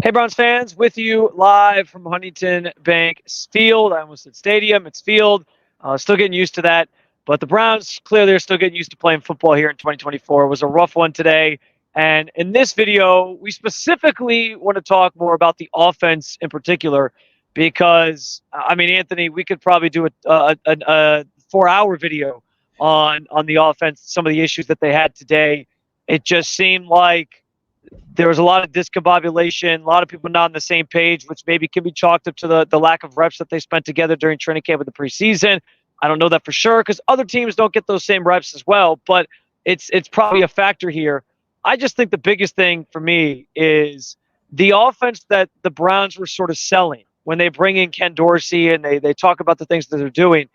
Hey, Browns fans, with you live from Huntington Bank Field. I almost said stadium. It's field. Still getting used to that. But the Browns, clearly, are still getting used to playing football here in 2024. It was a rough one today. And in this video, we specifically want to talk more about the offense in particular because, I mean, Anthony, we could probably do a 4-hour video on the offense, some of the issues that they had today. It just seemed like there was a lot of discombobulation, a lot of people not on the same page, which maybe can be chalked up to the lack of reps that they spent together during training camp with the preseason. I don't know that for sure because other teams don't get those same reps as well, but it's probably a factor here. I just think the biggest thing for me is the offense that the Browns were sort of selling when they bring in Ken Dorsey and they talk about the things that they're doing.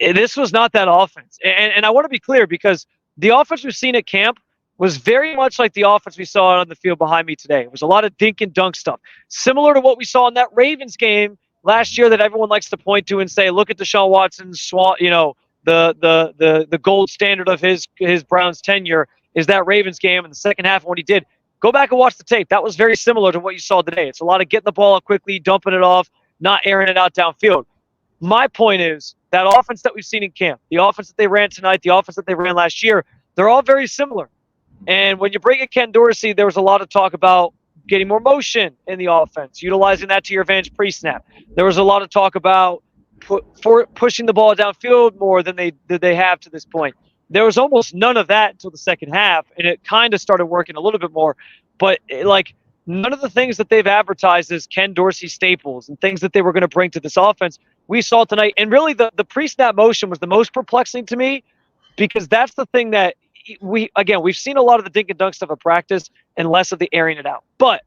This was not that offense. And I want to be clear because the offense we've seen at camp was very much like the offense we saw on the field behind me today. It was a lot of dink and dunk stuff, similar to what we saw in that Ravens game last year that everyone likes to point to and say, look at Deshaun Watson's, the gold standard of his Browns tenure is that Ravens game in the second half of what he did. Go back and watch the tape. That was very similar to what you saw today. It's a lot of getting the ball up quickly, dumping it off, not airing it out downfield. My point is that offense that we've seen in camp, the offense that they ran tonight, the offense that they ran last year, they're all very similar. And when you bring in Ken Dorsey, there was a lot of talk about getting more motion in the offense, utilizing that to your advantage pre-snap. There was a lot of talk about pushing the ball downfield more than they have to this point. There was almost none of that until the second half, and it kind of started working a little bit more. But none of the things that they've advertised as Ken Dorsey staples and things that they were going to bring to this offense, we saw tonight. And really, the pre-snap motion was the most perplexing to me because that's the thing that we've seen a lot of the dink and dunk stuff at practice and less of the airing it out. But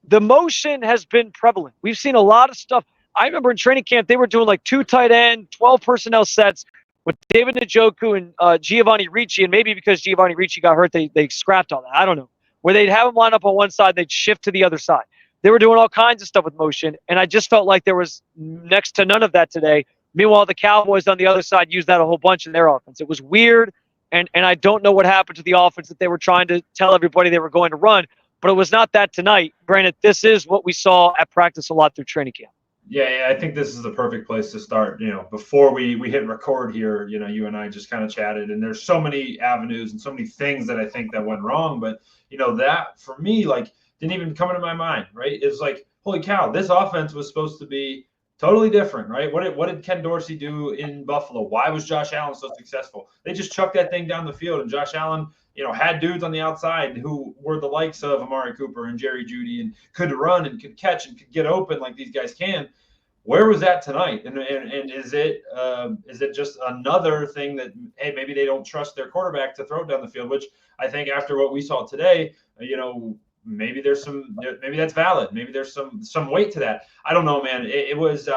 the motion has been prevalent. We've seen a lot of stuff. I remember in training camp, they were doing like 2 tight end, 12 personnel sets with David Njoku and Giovanni Ricci. And maybe because Giovanni Ricci got hurt, they scrapped all that. I don't know. Where they'd have them line up on one side, they'd shift to the other side. They were doing all kinds of stuff with motion. And I just felt like there was next to none of that today. Meanwhile, the Cowboys on the other side used that a whole bunch in their offense. It was weird. And I don't know what happened to the offense that they were trying to tell everybody they were going to run, but it was not that tonight. Granted, this is what we saw at practice a lot through training camp. Yeah, I think this is the perfect place to start. Before we hit record here, you and I just kind of chatted, and there's so many avenues and so many things that I think that went wrong. But that for me, didn't even come into my mind. Right? It's like, holy cow, this offense was supposed to be totally different, right? What did Ken Dorsey do in Buffalo? Why was Josh Allen so successful? They just chucked that thing down the field, and Josh Allen, had dudes on the outside who were the likes of Amari Cooper and Jerry Jeudy and could run and could catch and could get open like these guys can. Where was that tonight? And is it just another thing that, hey, maybe they don't trust their quarterback to throw it down the field? Which I think after what we saw today, maybe that's valid. Maybe there's some weight to that. I don't know, man. It was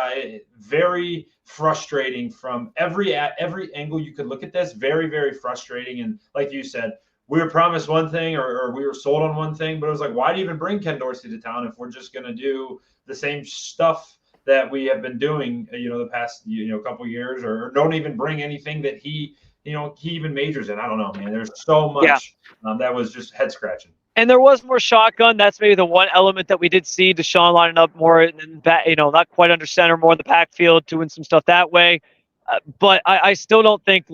very frustrating from every angle you could look at this. Very, very frustrating. And like you said, we were promised one thing or we were sold on one thing, but it was like, why do you even bring Ken Dorsey to town if we're just going to do the same stuff that we have been doing, the past, couple years, or don't even bring anything that he even majors in? I don't know, man. There's so much that was just head scratching. And there was more shotgun. That's maybe the one element that we did see Deshaun lining up more in that, not quite under center, more in the backfield, doing some stuff that way. But I still don't think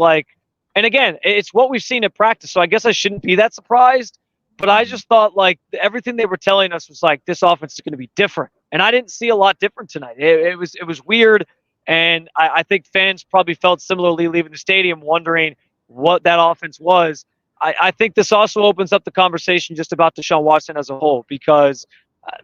and again, it's what we've seen at practice. So I guess I shouldn't be that surprised. But I just thought everything they were telling us was this offense is going to be different. And I didn't see a lot different tonight. It was weird. And I think fans probably felt similarly leaving the stadium wondering what that offense was. I think this also opens up the conversation just about Deshaun Watson as a whole, because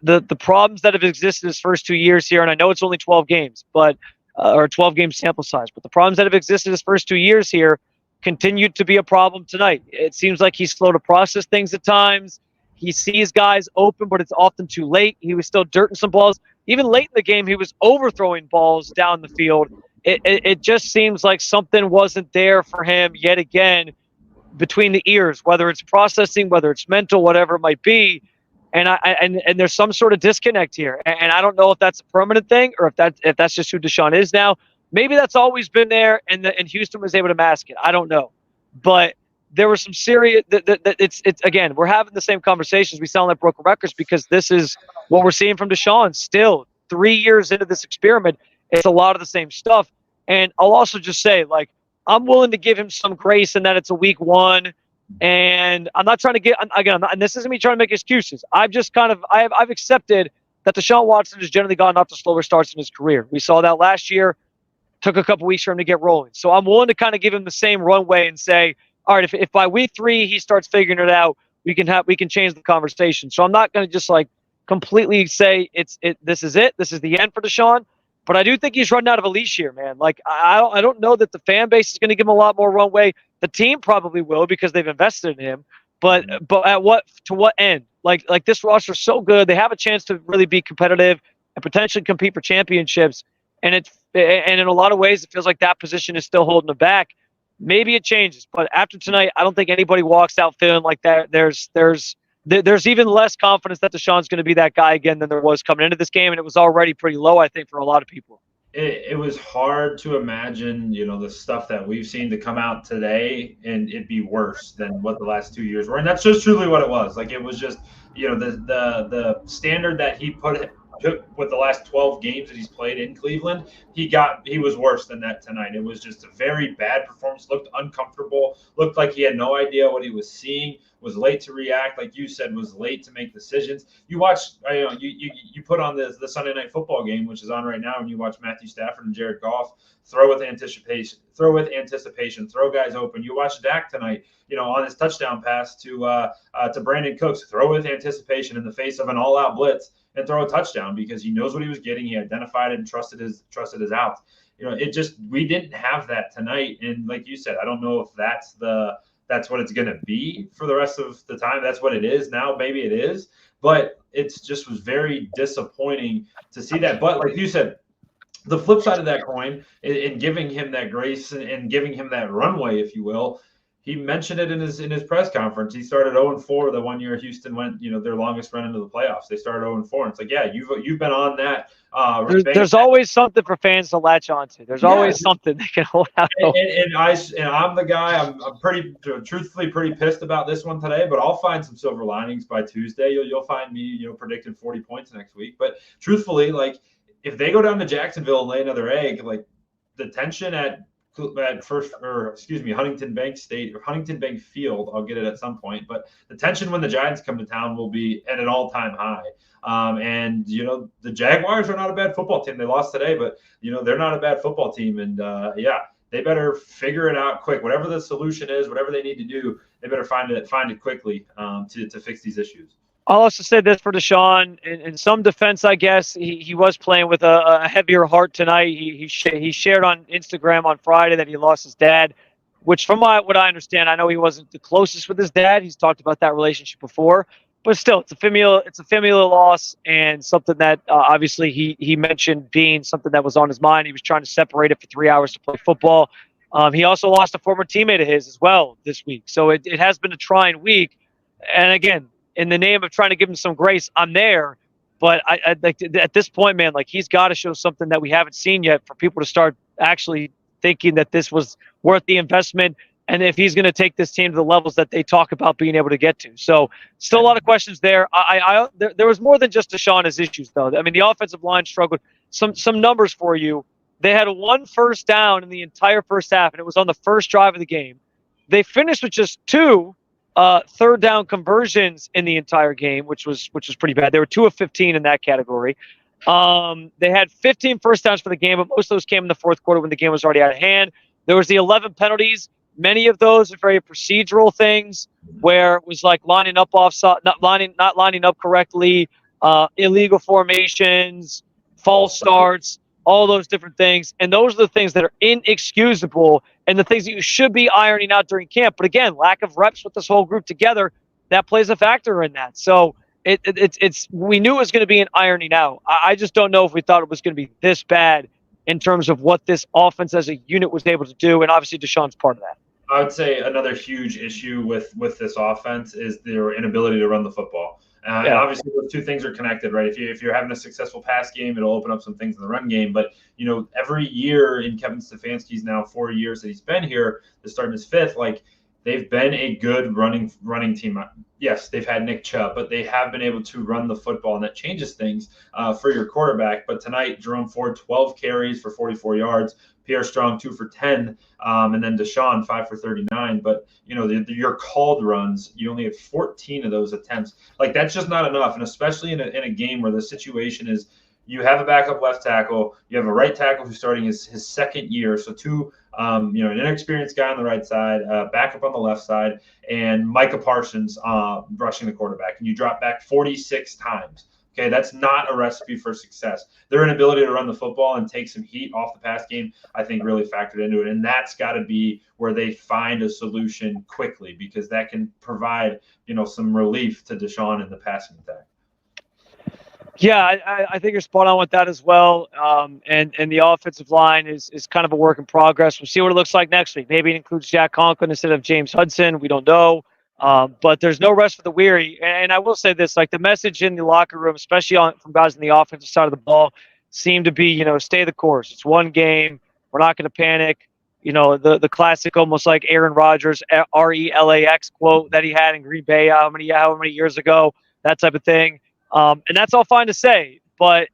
the problems that have existed his first 2 years here, and I know it's only 12 games, but or 12-game sample size, but the problems that have existed his first 2 years here continued to be a problem tonight. It seems like he's slow to process things at times. He sees guys open, but it's often too late. He was still dirting some balls. Even late in the game, he was overthrowing balls down the field. It just seems like something wasn't there for him yet again between the ears, whether it's processing, whether it's mental, whatever it might be. And there's some sort of disconnect here. And I don't know if that's a permanent thing or if that's just who Deshaun is now. Maybe that's always been there and Houston was able to mask it. I don't know. but there were some serious. It's again, we're having the same conversations. We sound like broken records because this is what we're seeing from Deshaun. Still, 3 years into this experiment, it's a lot of the same stuff. And I'll also just say, like, I'm willing to give him some grace in that it's a week one, and I'm not trying to get again. And this isn't me trying to make excuses. I've just kind of I've accepted that Deshaun Watson has generally gotten off to slower starts in his career. We saw that last year. Took a couple weeks for him to get rolling. So I'm willing to kind of give him the same runway and say, all right, if by week 3 he starts figuring it out, we can change the conversation. So I'm not going to just like completely say this is it. This is the end for Deshaun. But I do think he's running out of a leash here, man. Like I don't know that the fan base is going to give him a lot more runway. The team probably will because they've invested in him. But at what end? Like this roster's so good, they have a chance to really be competitive and potentially compete for championships. And in a lot of ways, it feels like that position is still holding them back. Maybe it changes, but after tonight, I don't think anybody walks out feeling like that. There's even less confidence that Deshaun's going to be that guy again than there was coming into this game, and it was already pretty low, I think, for a lot of people. It was hard to imagine, the stuff that we've seen to come out today and it be worse than what the last 2 years were. And that's just truly what it was. Like, it was just, the standard that he took with the last 12 games that he's played in Cleveland, he was worse than that tonight. It was just a very bad performance, looked uncomfortable, looked like he had no idea what he was seeing, was late to react, like you said, was late to make decisions. You watch, you put on the Sunday Night Football game, which is on right now, and you watch Matthew Stafford and Jared Goff throw with anticipation, throw guys open. You watch Dak tonight, on his touchdown pass to Brandon Cooks, throw with anticipation in the face of an all-out blitz and throw a touchdown because he knows what he was getting. He identified it and trusted his outs. We didn't have that tonight. And like you said, I don't know if that's what it's going to be for the rest of the time. That's what it is now. Maybe it is, but it's just was very disappointing to see that. But like you said, the flip side of that coin in giving him that grace and giving him that runway, if you will, he mentioned it in his press conference. He started 0-4 the one year Houston went, their longest run into the playoffs. They started 0-4. And it's like, yeah, you've been on that. There's always something for fans to latch onto. There's always something they can hold out. And I'm the guy. I'm truthfully pretty pissed about this one today. But I'll find some silver linings by Tuesday. You'll find me, predicting 40 points next week. But truthfully, like if they go down to Jacksonville and lay another egg, like the tension at Huntington Bank Field. I'll get it at some point, but the tension when the Giants come to town will be at an all-time high. And the Jaguars are not a bad football team. They lost today, but they're not a bad football team. And they better figure it out quick. Whatever the solution is, whatever they need to do, they better find it quickly to fix these issues. I'll also say this for Deshaun. In some defense, I guess, he was playing with a heavier heart tonight. He shared on Instagram on Friday that he lost his dad, which from what I understand, I know he wasn't the closest with his dad. He's talked about that relationship before. But still, it's a familial loss and something that obviously he mentioned being something that was on his mind. He was trying to separate it for 3 hours to play football. He also lost a former teammate of his as well this week. So it has been a trying week. And again, in the name of trying to give him some grace, I'm there. But I like at this point, man, like he's got to show something that we haven't seen yet for people to start actually thinking that this was worth the investment. And if he's going to take this team to the levels that they talk about being able to get to. So still a lot of questions there. There was more than just Deshaun's issues, though. I mean, the offensive line struggled. Some numbers for you. They had 1 first down in the entire first half, and it was on the first drive of the game. They finished with just 2 third down conversions in the entire game, which was pretty bad. They were 2 of 15 in that category. They had 15 first downs for the game, but most of those came in the fourth quarter when the game was already out of hand. There was the 11 penalties. Many of those are very procedural things where it was like lining up offside, not lining up correctly, illegal formations, false starts, all those different things. And those are the things that are inexcusable and the things that you should be ironing out during camp. But again, lack of reps with this whole group together, that plays a factor in that. So it's we knew it was going to be an ironing out. I just don't know if we thought it was going to be this bad in terms of what this offense as a unit was able to do. And obviously Deshaun's part of that. I would say another huge issue with this offense is their inability to run the football. And obviously those two things are connected, right? If you're having a successful pass game, it'll open up some things in the run game. But, every year in Kevin Stefanski's now 4 years that he's been here, to start his 5th, like they've been a good running team. Yes, they've had Nick Chubb, but they have been able to run the football, and that changes things for your quarterback. But tonight, Jerome Ford, 12 carries for 44 yards. Pierre Strong, 2 for 10, and then Deshaun, 5 for 39. But, your called runs, you only had 14 of those attempts. Like, that's just not enough, and especially in a game where the situation is you have a backup left tackle, you have a right tackle who's starting his second year, so two an inexperienced guy on the right side, backup on the left side, and Micah Parsons rushing the quarterback, and you drop back 46 times. Okay, that's not a recipe for success. Their inability to run the football and take some heat off the pass game, I think, really factored into it. And that's got to be where they find a solution quickly, because that can provide, some relief to Deshaun in the passing attack. Yeah, I think you're spot on with that as well. And the offensive line is kind of a work in progress. We'll see what it looks like next week. Maybe it includes Jack Conklin instead of James Hudson. We don't know. But there's no rest for the weary. And I will say this, like the message in the locker room, especially from guys on the offensive side of the ball, seemed to be, stay the course. It's one game. We're not going to panic. The classic, almost like Aaron Rodgers, RELAX quote that he had in Green Bay how many years ago, that type of thing. And that's all fine to say. But,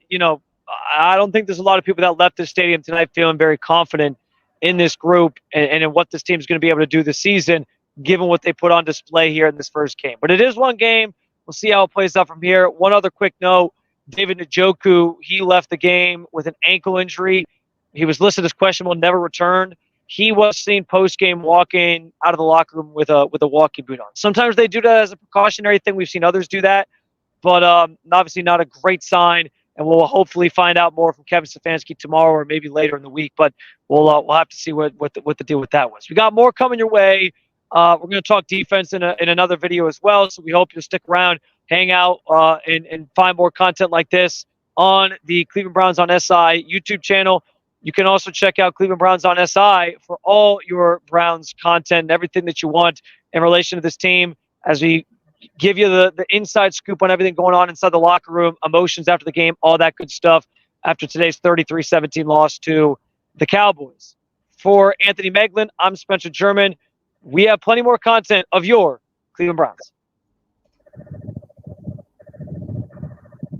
I don't think there's a lot of people that left this stadium tonight feeling very confident in this group and in what this team is going to be able to do this season, given what they put on display here in this first game. But it is one game. We'll see how it plays out from here. One other quick note, David Njoku, he left the game with an ankle injury. He was listed as questionable, never returned. He was seen post-game walking out of the locker room with a walking boot on. Sometimes they do that as a precautionary thing. We've seen others do that, but obviously not a great sign. And we'll hopefully find out more from Kevin Stefanski tomorrow or maybe later in the week. But we'll have to see what the deal with that was. We got more coming your way. We're going to talk defense in another video as well. So we hope you'll stick around, hang out, and find more content like this on the Cleveland Browns on SI YouTube channel. You can also check out Cleveland Browns on SI for all your Browns content and everything that you want in relation to this team as we give you the inside scoop on everything going on inside the locker room, emotions after the game, all that good stuff after today's 33-17 loss to the Cowboys. For Anthony Moeglin, I'm Spencer German. We have plenty more content of your Cleveland Browns.